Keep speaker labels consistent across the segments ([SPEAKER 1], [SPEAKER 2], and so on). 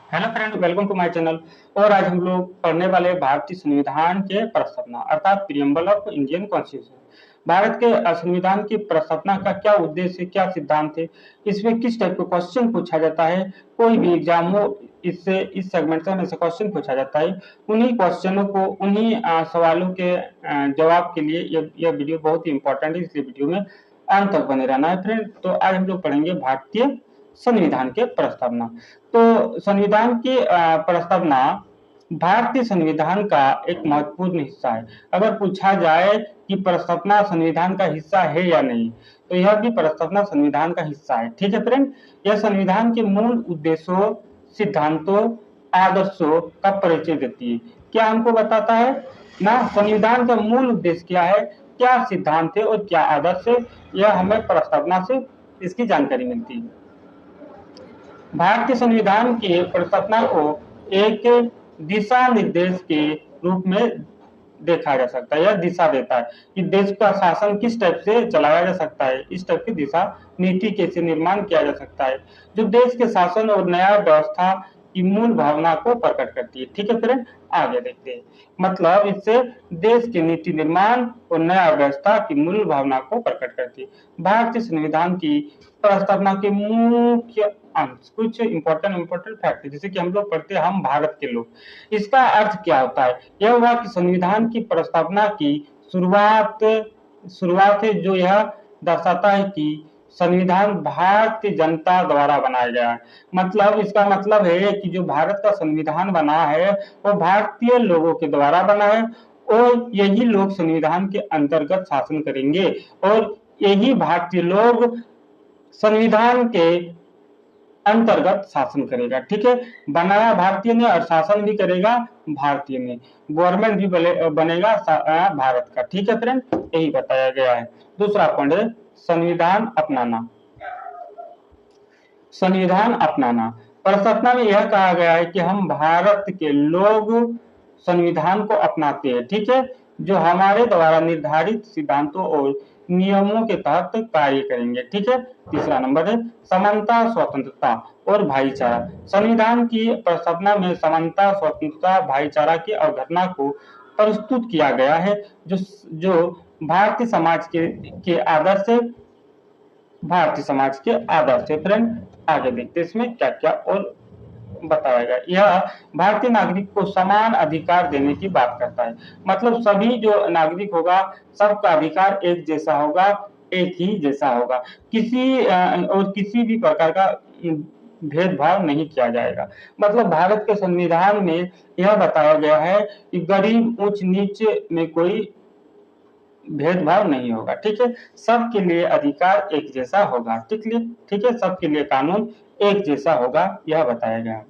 [SPEAKER 1] Hello friend, welcome to my channel. और आज हम लोग पढ़ने वाले भारतीय संविधान के प्रस्तावना अर्थात preamble of Indian constitution. Bharat के संविधान की प्रस्तावना का क्या उद्देश्य, क्या सिद्धांत है, इसमें किस टाइप का क्वेश्चन पूछा जाता है, कोई भी एग्जाम हो इससे इस सेगमेंट से हमेशा क्वेश्चन पूछा जाता है। उन्हीं क्वेश्चनों को उन्हीं सवालों के जवाब के लिए यह वीडियो बहुत ही इंपॉर्टेंट है, इसलिए वीडियो में अंत तक बने रहना है फ्रेंड। तो आज हम लोग पढ़ेंगे भारतीय संविधान के प्रस्तावना। तो संविधान की प्रस्तावना भारतीय संविधान का एक महत्वपूर्ण हिस्सा है। अगर पूछा जाए कि प्रस्तावना संविधान का हिस्सा है या नहीं, तो यह भी प्रस्तावना संविधान का हिस्सा है। ठीक है फ्रेंड, यह संविधान के मूल उद्देश्यों, सिद्धांतों, आदर्शों का परिचय देती है। क्या हमको बताता है ना, संविधान का मूल उद्देश्य क्या है, क्या सिद्धांत है और क्या आदर्श है, यह हमें प्रस्तावना से इसकी जानकारी मिलती है। भारतीय संविधान की प्रस्तावना को एक दिशा निर्देश के रूप में देखा जा सकता है। यह दिशा देता है कि देश का शासन किस टाइप से चलाया जा सकता है, इस टाइप की दिशा नीति कैसे निर्माण किया जा सकता है, जो देश के शासन और न्याय व्यवस्था की मूल भावना को प्रकट करती है। ठीक है फ्रेंड, आगे देखते हैं। मतलब इससे देश के नीति निर्माण और न्याय व्यवस्था की मूल भावना को प्रकट करती है। भारतीय संविधान की प्रस्तावना के मुख्य अंश, कुछ इंपॉर्टेंट फैक्ट जैसे कि हम लोग पढ़ते हैं, हम भारत के लोग। इसका अर्थ क्या होता है? यह हुआ कि संविधान की प्रस्तावना की शुरुआत है, जो यह दर्शाता है कि संविधान भारतीय जनता द्वारा बनाया गया है। मतलब इसका मतलब है कि जो भारत का संविधान बना है वो भारतीय लोगों के द्वारा बना है और यही लोग संविधान के अंतर्गत शासन करेंगे और यही भारतीय लोग संविधान के अंतर्गत शासन करेगा। ठीक है, बनाया भारतीय ने और शासन भी करेगा भारतीय ने, गवर्नमेंट भी बनेगा भारत का। ठीक है फ्रेंड, यही बताया गया है। दूसरा पॉइंट है संविधान अपनाना। संविधान अपनाना, प्रस्तावना में यह कहा गया है कि हम भारत के लोग संविधान को अपनाते हैं। ठीक है, जो हमारे द्वारा निर्धारित सिद्धांतों और नियमों के तहत कार्य करेंगे। ठीक है, तीसरा नंबर है समानता, स्वतंत्रता और भाईचारा। संविधान की प्रस्तावना में समानता, स्वतंत्रता, भाईचारा की अवधारणा को प्रस्तुत किया गया है, जो भारतीय समाज के आदर्श है। भारतीय समाज के आदर्श है फ्रेंड। आगे देखते हैं इसमें क्या क्या और बताया गया। यह भारतीय नागरिक को समान अधिकार देने की बात करता है। मतलब सभी जो नागरिक होगा सबका अधिकार एक जैसा होगा, एक ही जैसा होगा, किसी भी प्रकार का भेदभाव नहीं किया जाएगा। मतलब भारत के संविधान में यह बताया गया है कि गरीब ऊंच नीच में कोई भेदभाव नहीं होगा। ठीक है, सबके लिए अधिकार एक जैसा होगा। ठीक है, सबके लिए कानून एक जैसा होगा, यह बताया गया।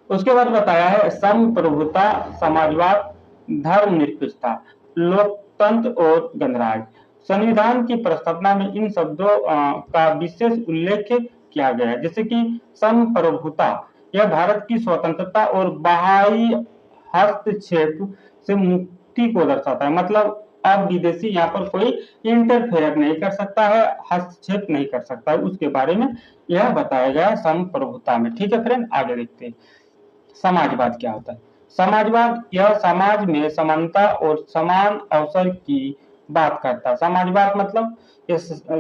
[SPEAKER 1] उसके बाद बताया है संप्रभुता, समाजवाद, धर्मनिरपेक्षता, लोकतंत्र और गणराज्य। संविधान की प्रस्तावना में इन शब्दों का विशेष उल्लेख किया गया है। जैसे कि संप्रभुता, यह भारत की स्वतंत्रता और बाहरी हस्तक्षेप से मुक्ति को दर्शाता है। मतलब अब विदेशी यहाँ पर कोई इंटरफेयर नहीं कर सकता है, हस्तक्षेप नहीं कर सकता है, उसके बारे में यह बताया गया है संप्रभुता में। ठीक है फ्रेंड, आगे देखते हैं समाजवाद क्या होता है। समाजवाद यह समाज में समानता और समान अवसर की बात करता है। समाजवाद मतलब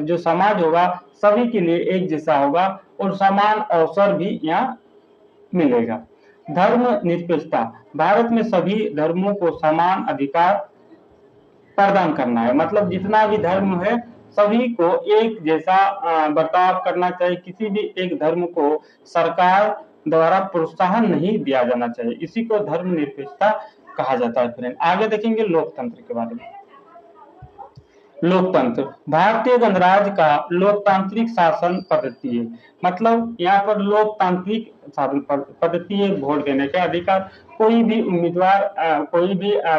[SPEAKER 1] जो समाज होगा सभी के लिए एक जैसा होगा और समान अवसर भी यहाँ मिलेगा। धर्म निरपेक्षता, भारत में सभी धर्मों को समान अधिकार प्रदान करना है। मतलब जितना भी धर्म है सभी को एक जैसा बर्ताव करना चाहिए, किसी भी एक धर्म को सरकार द्वारा प्रोत्साहन नहीं दिया जाना चाहिए, इसी को धर्मनिरपेक्षता कहा जाता है फ्रेंड। आगे देखेंगे लोकतंत्र के बारे में। लोकतंत्र भारतीय गणराज्य का लोकतांत्रिक शासन पद्धति है। मतलब यहाँ पर लोकतांत्रिक शासन पद्धति है, वोट देने का अधिकार, कोई भी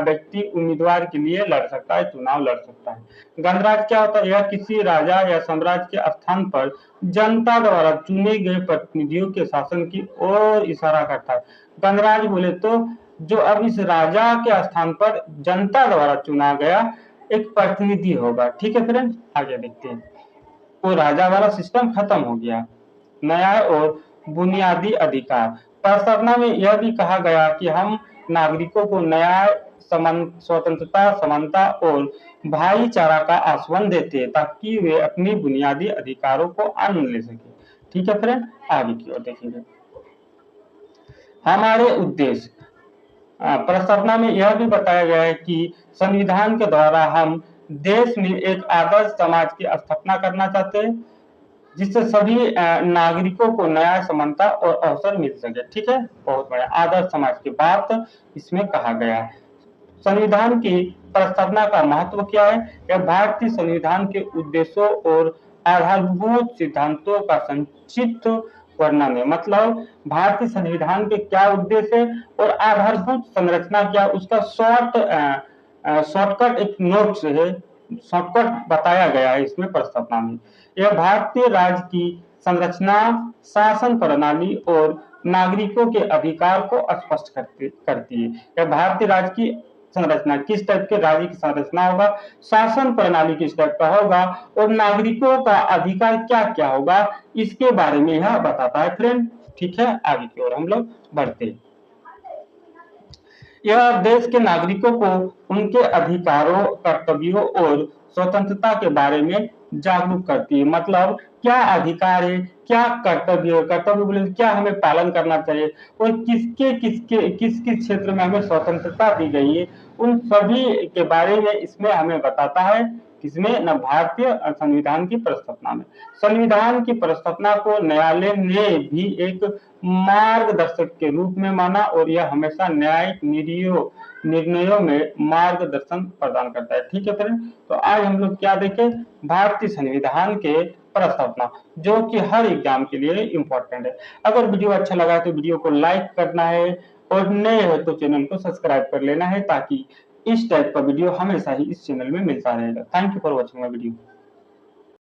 [SPEAKER 1] व्यक्ति उम्मीदवार के लिए लड़ सकता है, चुनाव लड़ सकता है। गणराज्य क्या होता है? यह किसी राजा या साम्राज्य के स्थान पर जनता द्वारा चुने गए प्रतिनिधियों के शासन की ओर इशारा करता है। गणराज्य बोले तो जो अब इस राजा के स्थान पर जनता द्वारा चुना गया एक प्रतिनिधि होगा। ठीक है फ्रेंड, आगे देखते हैं। वो राजा वाला सिस्टम खत्म हो गया, न्याय और बुनियादी अधिकार। प्रस्तावना में यह भी कहा गया कि हम नागरिकों को न्याय, स्वतंत्रता, समानता और भाईचारा का आश्वासन देते हैं ताकि वे अपनी बुनियादी अधिकारों को आनंद ले सके। ठीक है फ्रेंड, आगे की ओर देखेंगे। हमारे उद्देश्य, प्रस्तावना में यह भी बताया गया है कि संविधान के द्वारा हम देश में एक आदर्श समाज की स्थापना करना चाहते हैं जिससे सभी नागरिकों को न्याय, समानता और अवसर मिल सके। ठीक है, बहुत बड़ा आदर्श समाज की बात इसमें कहा गया है। संविधान की प्रस्तावना का महत्व क्या है? यह भारतीय संविधान के उद्देश्यों और आधारभूत सिद्धांतों का संक्षिप्त वर्णन है। मतलब भारतीय संविधान के क्या उद्देश्य है और आधारभूत संरचना क्या, उसका शॉर्टकट एक नोट्स है, शॉर्टकट बताया गया है इसमें प्रस्तावना में। यह भारतीय राज्य की संरचना, शासन प्रणाली और नागरिकों के अधिकार को स्पष्ट करती है। यह भारतीय राज्य की संरचना, किस टाइप के राज्य की संरचना होगा, शासन प्रणाली किस टाइप का होगा और नागरिकों का अधिकार क्या क्या होगा, इसके बारे में यह बताता है फ्रेंड। ठीक है, आगे की ओर हम लोग बढ़ते हैं। यह देश के नागरिकों को उनके अधिकारों, कर्तव्यों और स्वतंत्रता के बारे में जागरूक करती है। मतलब क्या अधिकार है, क्या कर्तव्य है, कर्तव्य बोले क्या हमें पालन करना चाहिए और किस किस क्षेत्र में हमें स्वतंत्रता दी गई है, उन सभी के बारे में इसमें हमें बताता है। किसमें? न भारतीय संविधान की प्रस्तावना में। संविधान की प्रस्तावना को न्यायालय ने भी एक मार्गदर्शक के रूप में माना और यह हमेशा न्यायिक निर्णयों में मार्गदर्शन प्रदान करता है। ठीक है फ्रेंड, तो आज हम लोग क्या देखें? भारतीय संविधान के प्रस्तावना, जो कि हर एग्जाम के लिए इम्पोर्टेंट है। अगर वीडियो अच्छा लगा तो वीडियो को लाइक करना है और नए हो तो चैनल को सब्सक्राइब कर लेना है ताकि इस टाइप का वीडियो हमेशा ही इस चैनल में मिलता रहेगा। Thank you for watching my video.